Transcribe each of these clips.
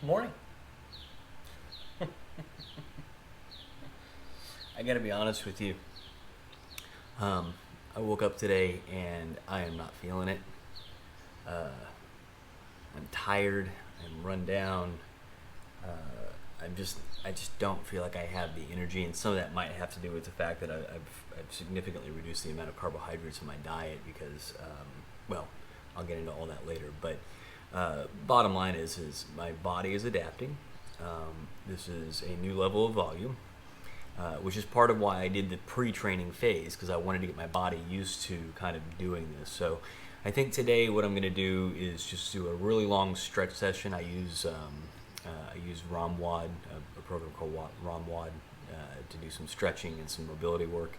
Morning. I gotta be honest with you. I woke up today and I am not feeling it. I'm tired. I'm run down. I just don't feel like I have the energy, and some of that might have to do with the fact that I've significantly reduced the amount of carbohydrates in my diet because, well, I'll get into all that later. But bottom line is my body is adapting. This is a new level of volume, which is part of why I did the pre-training phase, because I wanted to get my body used to kind of doing this. So I think today what I'm going to do is just do a really long stretch session. I use ROMWOD, a program called ROMWOD, to do some stretching and some mobility work.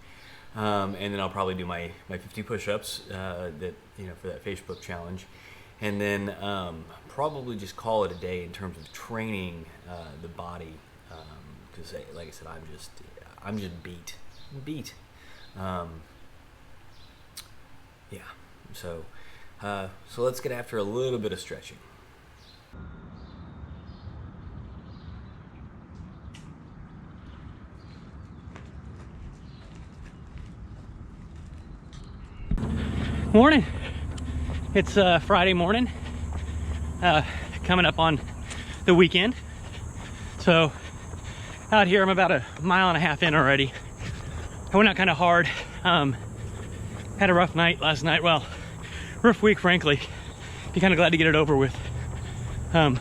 And then I'll probably do my 50 push-ups for that Facebook challenge. And then probably just call it a day in terms of training the body, because like I said, I'm just beat. Yeah. So let's get after a little bit of stretching. Morning. It's Friday morning, coming up on the weekend. So out here, I'm about a mile and a half in already. I went out kind of hard. Had a rough night last night. Well, rough week, frankly. Be kind of glad to get it over with. And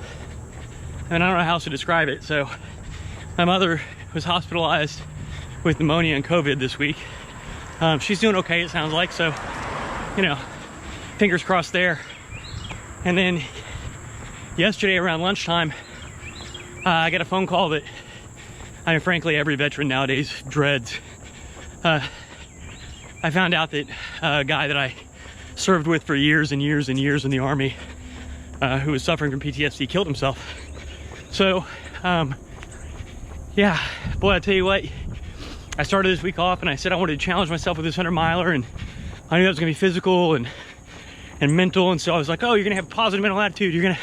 I don't know how else to describe it. So my mother was hospitalized with pneumonia and COVID this week. She's doing okay, it sounds like. So, fingers crossed there. And then yesterday around lunchtime, I got a phone call that, frankly, every veteran nowadays dreads. I found out that a guy that I served with for years and years and years in the Army, who was suffering from PTSD, killed himself. So, yeah, boy, I tell you what, I started this week off and I said I wanted to challenge myself with this 100-miler, and I knew that was gonna be physical and mental, and so I was like, oh, you're gonna have a positive mental attitude, you're gonna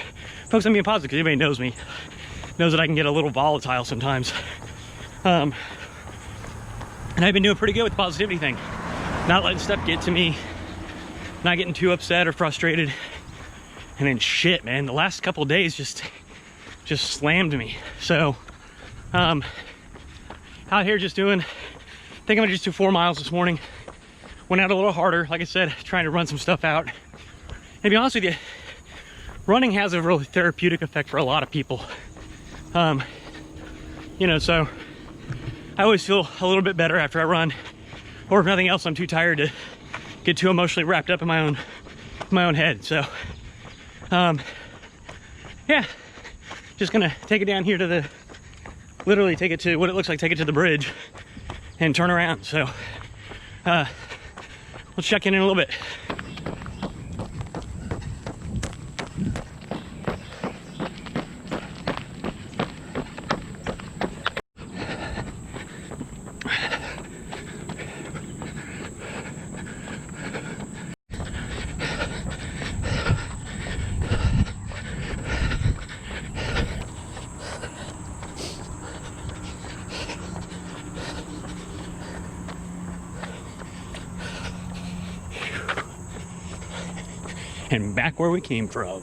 focus on being positive, because anybody knows me, knows that I can get a little volatile sometimes. And I've been doing pretty good with the positivity thing, not letting stuff get to me, not getting too upset or frustrated. And then shit, man, the last couple of days just slammed me. So out here just doing, I think I'm gonna just do 4 miles this morning. Went out a little harder, like I said, trying to run some stuff out. And to be honest with you, running has a really therapeutic effect for a lot of people. So I always feel a little bit better after I run, or if nothing else, I'm too tired to get too emotionally wrapped up in my own head. So, yeah, just gonna take it down here to literally take it to what it looks like, take it to the bridge and turn around. So, let's check in a little bit. And back where we came from.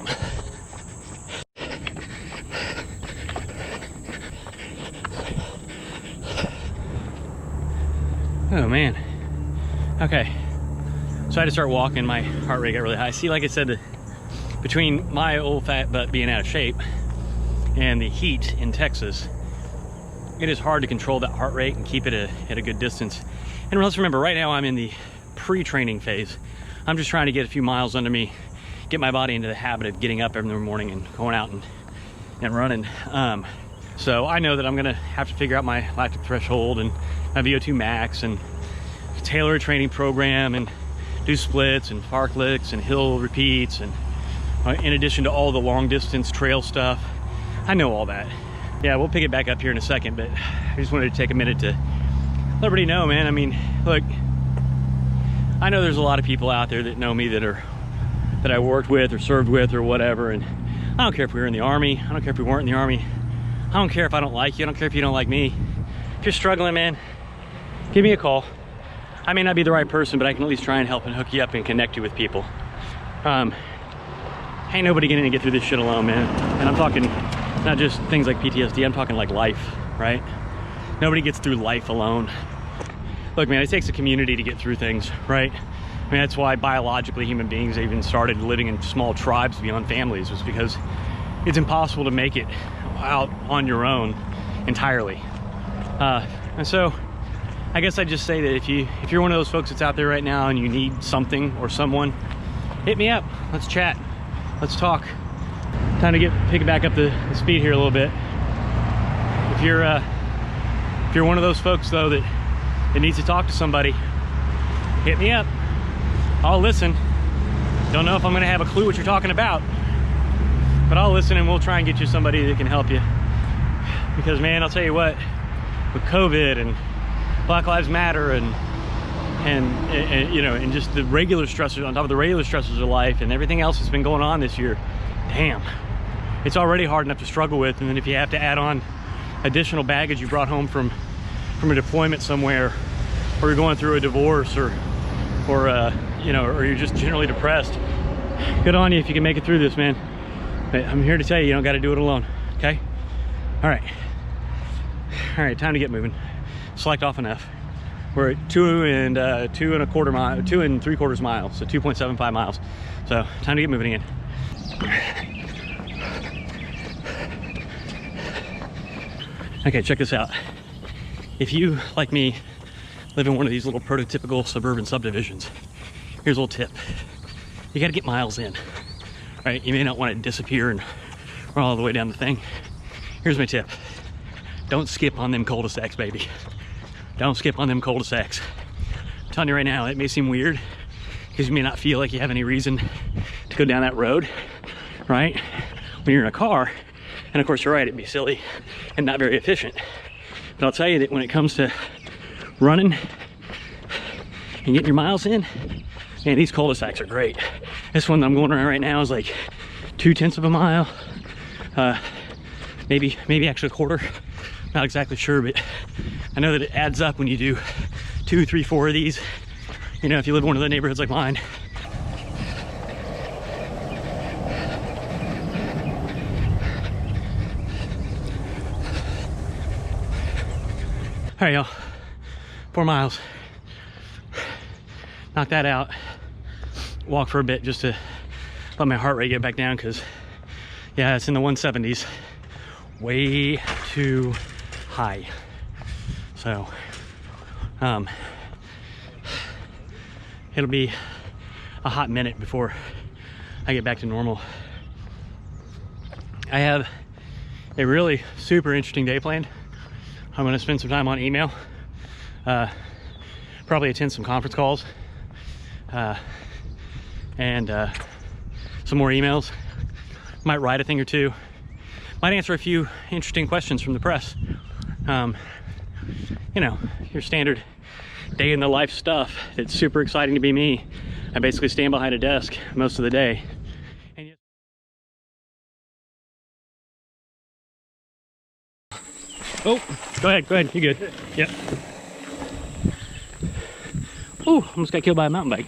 Oh man. Okay. So I had to start walking, my heart rate got really high. See, like I said, between my old fat butt being out of shape and the heat in Texas, it is hard to control that heart rate and keep it at a good distance. And let's remember, right now I'm in the pre-training phase. I'm just trying to get a few miles under me, get my body into the habit of getting up every morning and going out and running. So I know that I'm gonna have to figure out my lactic threshold and my VO2 max and tailor a training program and do splits and fartleks and hill repeats, and in addition to all the long distance trail stuff. I know all that. Yeah, we'll pick it back up here in a second, but I just wanted to take a minute to let everybody know, man. I mean, look, I know there's a lot of people out there that know me that I worked with or served with or whatever, and I don't care if we were in the Army. I don't care if we weren't in the Army. I don't care if I don't like you. I don't care if you don't like me. If you're struggling, man, give me a call. I may not be the right person, but I can at least try and help and hook you up and connect you with people. Ain't nobody gonna get through this shit alone, man. And I'm talking not just things like PTSD, I'm talking like life, right? Nobody gets through life alone. Look, man, it takes a community to get through things, right? I mean, that's why biologically human beings even started living in small tribes beyond families, was because it's impossible to make it out on your own entirely. And so I guess I just say that if you're one of those folks that's out there right now and you need something or someone, hit me up. Let's chat. Let's talk. Time to pick it back up the speed here a little bit. If you're one of those folks though that needs to talk to somebody, hit me up. I'll listen. Don't know if I'm gonna have a clue what you're talking about, but I'll listen and we'll try and get you somebody that can help you. Because man, I'll tell you what, with COVID and Black Lives Matter and you know, and just the regular stressors on top of the regular stressors of life and everything else that's been going on this year, damn, it's already hard enough to struggle with. And then if you have to add on additional baggage you brought home from a deployment somewhere, or you're going through a divorce, or you know, or you're just generally depressed, good on you if you can make it through this, man. But I'm here to tell you, you don't got to do it alone. Okay? All right, time to get moving. Select off enough. We're at 2 3/4 miles, so 2.75 miles. So time to get moving again. Okay, check this out. If you, like me, live in one of these little prototypical suburban subdivisions, here's a little tip. You gotta get miles in, right? You may not want to disappear and run all the way down the thing. Here's my tip. Don't skip on them cul-de-sacs, baby. Don't skip on them cul-de-sacs. I'm telling you right now, it may seem weird because you may not feel like you have any reason to go down that road, right? When you're in a car, and of course you're right, it'd be silly and not very efficient. But I'll tell you that when it comes to running and getting your miles in, man, these cul-de-sacs are great. This one that I'm going around right now is like 0.2 of a mile, maybe actually a quarter. Not exactly sure, but I know that it adds up when you do 2, 3, 4 of these. You know, if you live in one of the neighborhoods like mine. All right, y'all, 4 miles. Knock that out. Walk for a bit just to let my heart rate get back down, because yeah, it's in the 170s. Way too high. So it'll be a hot minute before I get back to normal. I have a really super interesting day planned. I'm going to spend some time on email, probably attend some conference calls, and some more emails. Might write a thing or two. Might answer a few interesting questions from the press. You know, your standard day in the life stuff. It's super exciting to be me. I basically stand behind a desk most of the day. And yet... Oh, go ahead, you good. Yep. Ooh, almost got killed by a mountain bike.